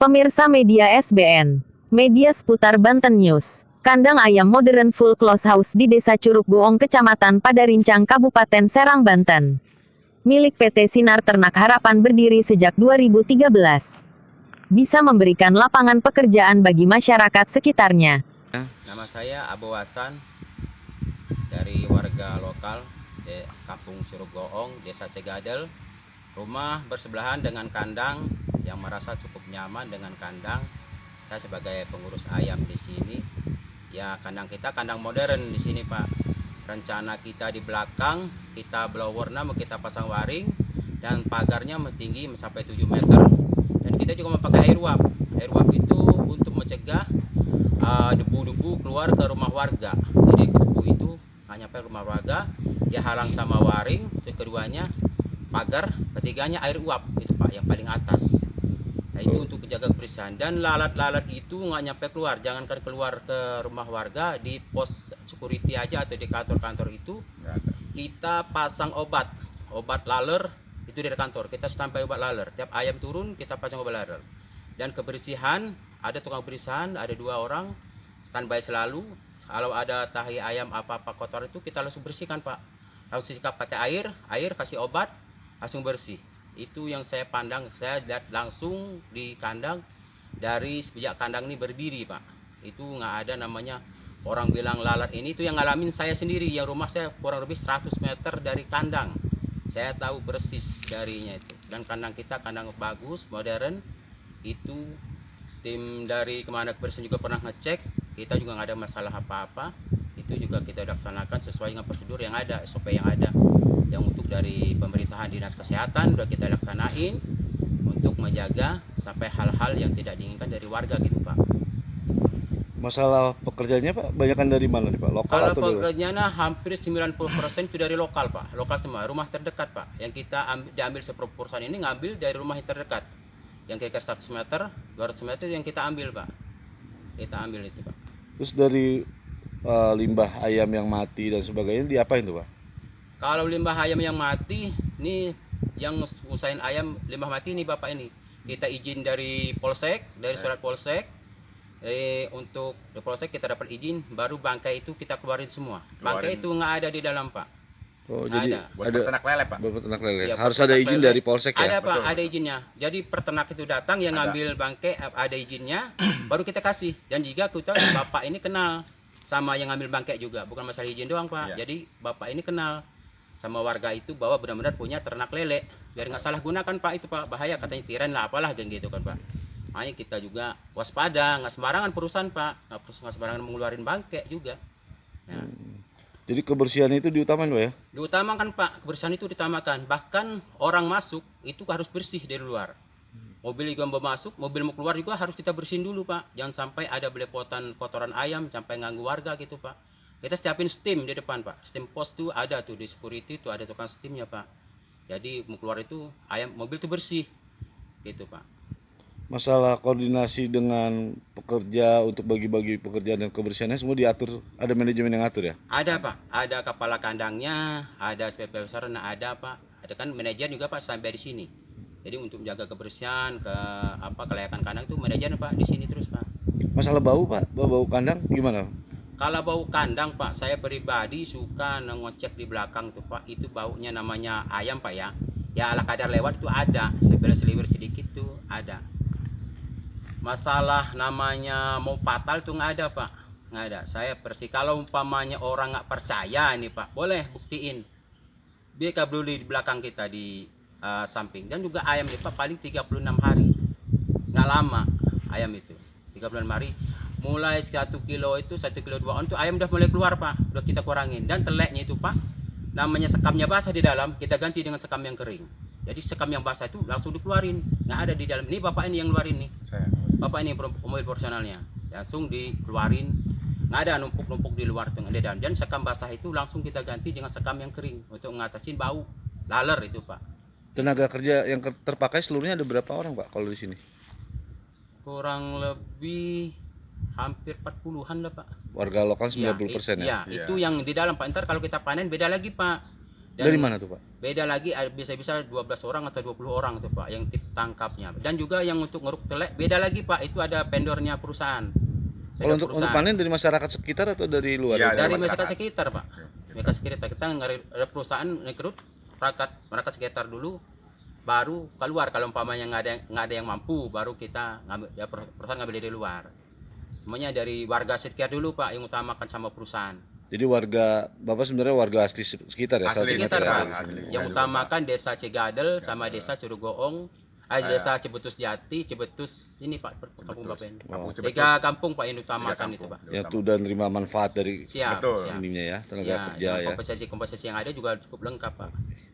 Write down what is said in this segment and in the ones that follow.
Pemirsa media SBN, media seputar Banten News. Kandang ayam modern full close house di Desa Curug Goong, Kecamatan Padarincang, Kabupaten Serang, Banten. Milik PT Sinar Ternak Harapan, berdiri sejak 2013. Bisa memberikan lapangan pekerjaan bagi masyarakat sekitarnya. Nama saya Abu Hasan, dari warga lokal Kampung Curug Goong, Desa Cegadel. Rumah bersebelahan dengan kandang yang merasa cukup nyaman dengan kandang. Saya sebagai pengurus ayam di sini, ya kandang kita kandang modern di sini Pak. Rencana kita di belakang kita blower, mau kita pasang waring dan pagarnya tinggi sampai 7 meter. Dan kita juga memakai air uap. Air uap itu untuk mencegah debu-debu keluar ke rumah warga. Jadi debu itu nggak nyampe rumah warga, dia halang sama waring. Terus keduanya pagar, ketiganya air uap itu Pak, yang paling atas. Nah itu untuk menjaga kebersihan. Dan lalat-lalat itu nggak nyampe keluar, jangankan keluar ke rumah warga, di pos security aja atau di kantor-kantor itu kita pasang obat laler itu dari kantor. Kita standby obat laler, tiap ayam turun kita pasang obat laler. Dan kebersihan, ada tukang bersihan, ada 2 orang standby selalu. Kalau ada tahi ayam apa-apa kotor itu kita langsung bersihkan Pak, langsung sikat pakai air kasih obat, langsung bersih. Itu yang saya pandang, saya lihat langsung di kandang dari sejak kandang ini berdiri Pak. Itu nggak ada namanya orang bilang lalat. Ini itu yang ngalamin saya sendiri, yang rumah saya kurang lebih 100 meter dari kandang. Saya tahu persis darinya itu. Dan kandang kita kandang bagus, modern. Itu tim dari Kementerian Kebersihan juga pernah ngecek, kita juga nggak ada masalah apa-apa. Itu juga kita laksanakan sesuai dengan prosedur yang ada, SOP yang ada. Yang untuk dari pemerintahan dinas kesehatan udah kita laksanain untuk menjaga sampai hal-hal yang tidak diinginkan dari warga gitu Pak. Masalah pekerjaannya Pak, banyakan dari mana nih Pak? Lokal Kalau atau dari luar? pekerjaannya hampir 90% itu dari lokal Pak, lokal semua, rumah terdekat Pak. Yang kita diambil seproporsian ini ngambil dari rumah yang terdekat, yang kira-kira 100 meter, 200 meter yang kita ambil Pak. Kita ambil itu Pak. Terus dari limbah ayam yang mati dan sebagainya diapain tuh Pak? Kalau limbah ayam yang mati, ini yang usahain ayam limbah mati ini Bapak ini. Kita izin dari Polsek, dari surat Polsek. Untuk di Polsek kita dapat izin, baru bangkai itu kita keluarin semua. Bangkai itu nggak ada di dalam Pak. Oh, jadi ada. ada peternak lele Pak. buat peternak lele. Ya, Harus ada izin lele. dari Polsek ya? Ada Pak, Betul, ada izinnya. Jadi peternak itu datang yang ngambil bangkai, ada izinnya, baru kita kasih. Dan jika kita Bapak ini kenal sama yang ngambil bangkai juga, bukan masalah izin doang Pak. Ya. Jadi Bapak ini kenal sama warga itu bahwa benar-benar punya ternak lele, biar nggak salah gunakan Pak. Itu Pak bahaya, katanya tiran lah apalah gitu kan Pak. Makanya kita juga waspada, nggak sembarangan perusahaan Pak, nggak sembarangan mengeluarin bangkai juga ya. Jadi kebersihan itu diutamain Pak ya? Diutamakan Pak, kebersihan itu ditamakan. Bahkan orang masuk itu harus bersih dari luar. Mobil juga mau masuk, mobil mau keluar juga harus kita bersihin dulu Pak. Jangan sampai ada belepotan kotoran ayam sampai ganggu warga gitu Pak. Kita siapin steam di depan Pak. Steam post tuh ada tuh di security tuh, ada tukang steamnya Pak. Jadi mau keluar itu ayam, mobil tuh bersih gitu Pak. Masalah koordinasi dengan pekerja untuk bagi-bagi pekerjaan dan kebersihannya semua diatur, ada manajemen yang ngatur ya? Ada Pak, ada kepala kandangnya, ada supervisor, ada Pak. Ada kan manajer juga Pak sampai di sini. Jadi untuk menjaga kebersihan, kelayakan kandang itu manajer Pak di sini terus Pak. Masalah bau Pak, bau kandang gimana? Kalau bau kandang Pak, saya pribadi suka ngecek di belakang tuh Pak. Itu baunya namanya ayam Pak ya. Ya ala kadar lewat itu ada, seliwer sedikit tuh ada. Masalah namanya mau fatal tuh nggak ada Pak, nggak ada. Saya persi, kalau umpamanya orang nggak percaya nih Pak, boleh buktiin. Dia kabeli di belakang kita di samping. Dan juga ayam nih Pak paling 36 hari, nggak lama ayam itu 36 hari. Mulai 1 kilo itu 1 kilo 2 on tuh ayam udah mulai keluar Pak, udah kita kurangin. Dan teleknya itu Pak, namanya sekamnya basah di dalam, kita ganti dengan sekam yang kering. Jadi sekam yang basah itu langsung dikeluarin, nggak ada di dalam. Ini Bapak ini yang ngeluarin nih. Bapak ini mobil profesionalnya, langsung dikeluarin, nggak ada numpuk-numpuk di luar tuh, di dalam. Dan sekam basah itu langsung kita ganti dengan sekam yang kering untuk ngatasin bau laler itu Pak. Tenaga kerja yang terpakai seluruhnya ada berapa orang Pak kalau di sini? Kurang lebih hampir 40-an lah Pak. Warga lokal 90% ya? Iya, itu yang di dalam Pak. Ntar kalau kita panen beda lagi Pak. Dan Dari mana tuh Pak? beda lagi bisa-bisa 12 orang atau 20 orang tuh Pak yang tangkapnya. Dan juga yang untuk ngeruk telek beda lagi Pak, itu ada vendornya perusahaan. Kalau untuk panen dari masyarakat sekitar atau dari luar? Iya, Dari masyarakat. masyarakat sekitar Pak. Masyarakat sekitar kita ada perusahaan rekrut masyarakat sekitar dulu, baru keluar. Kalau umpamanya nggak ada yang mampu, baru kita ngambil, ya perusahaan ngambil dari luar. Semuanya dari warga sekitar dulu Pak yang utamakan sama perusahaan. Jadi warga Bapak sebenarnya warga asli sekitar ya? Asli Salah Sekitar satunya Pak. dari sini. Yang utamakan desa Cegadel sama desa Curuggoong, desa Cibetus Jati, Cibetus ini Pak, kampung Bapak ini. Wow. Tiga kampung Pak yang utamakan itu Pak. Ya tuh dan terima manfaat dari Siap, Betul. siap. ininya ya, tenaga Ya, kerja yang ya. kompensasi yang ada juga cukup lengkap Pak.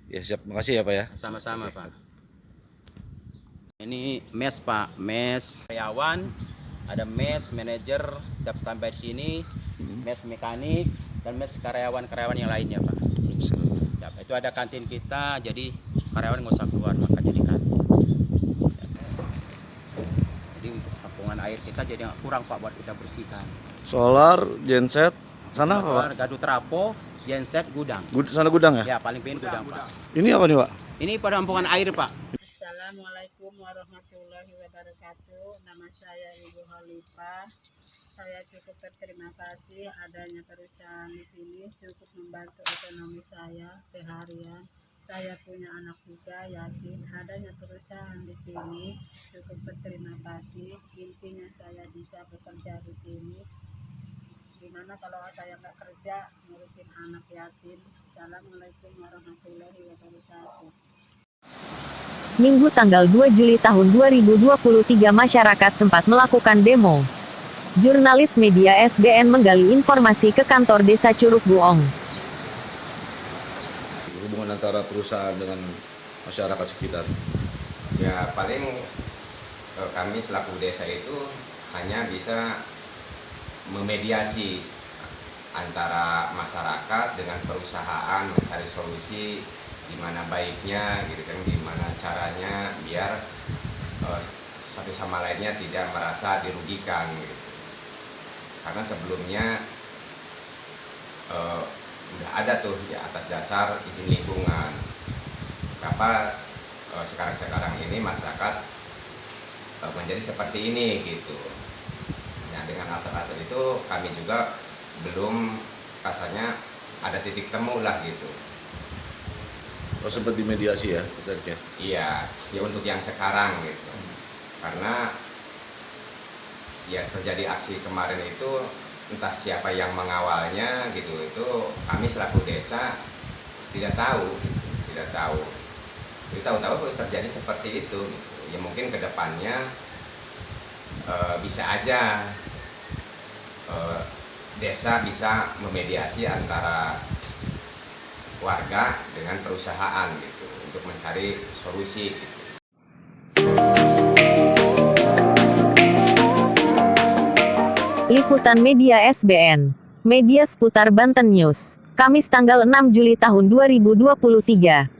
Ya siap, makasih ya Pak ya. Sama-sama Pak. Ini mes Pak, mes karyawan, ada mes manajer tetap standby di sini, mes mekanik dan mes karyawan-karyawan yang lainnya Pak. Ya, itu ada kantin kita, jadi karyawan nggak usah keluar, maka jadi kantin. Jadi untuk tampungan air kita jadi kurang Pak buat kita bersihkan. Solar, genset, sana apa Pak? Solar, gadu trapo, genset, gudang. Sana gudang ya? Ya paling penting gudang Pak. Ini apa nih Pak? Ini penampungan air Pak. Assalamualaikum warahmatullahi wabarakatuh. Nama saya Ibu Halifah. Saya cukup berterima kasih adanya perusahaan di sini cukup membantu ekonomi saya seharian. Saya punya anak juga yatim. Adanya perusahaan di sini cukup berterima kasih. Intinya saya bisa bekerja di sini. Gimana kalau saya nggak kerja ngurusin anak yatim? Assalamualaikum warahmatullahi wabarakatuh. Minggu tanggal 2 Juli tahun 2023 masyarakat sempat melakukan demo. Jurnalis media SBN menggali informasi ke kantor Desa Curug Goong. Hubungan antara perusahaan dengan masyarakat sekitar. Ya paling kami selaku desa itu hanya bisa memediasi antara masyarakat dengan perusahaan, mencari solusi gimana baiknya gitu kan, gimana caranya biar satu sama lainnya tidak merasa dirugikan gitu. Karena sebelumnya udah ada tuh di atas dasar izin lingkungan. Kenapa sekarang ini masyarakat menjadi seperti ini gitu. Nah dengan alasan-alasan itu kami juga belum rasanya ada titik temu lah gitu. Oh sempat dimediasi ya? Iya, ya untuk yang sekarang gitu. Karena ya terjadi aksi kemarin itu entah siapa yang mengawalnya gitu, itu kami selaku desa tidak tahu. Jadi tahu-tahu terjadi seperti itu gitu. Ya mungkin kedepannya bisa aja desa bisa memediasi antara warga dengan perusahaan gitu untuk mencari solusi gitu. Liputan Media SBN, Media Seputar Banten News, Kamis tanggal 6 Juli tahun 2023.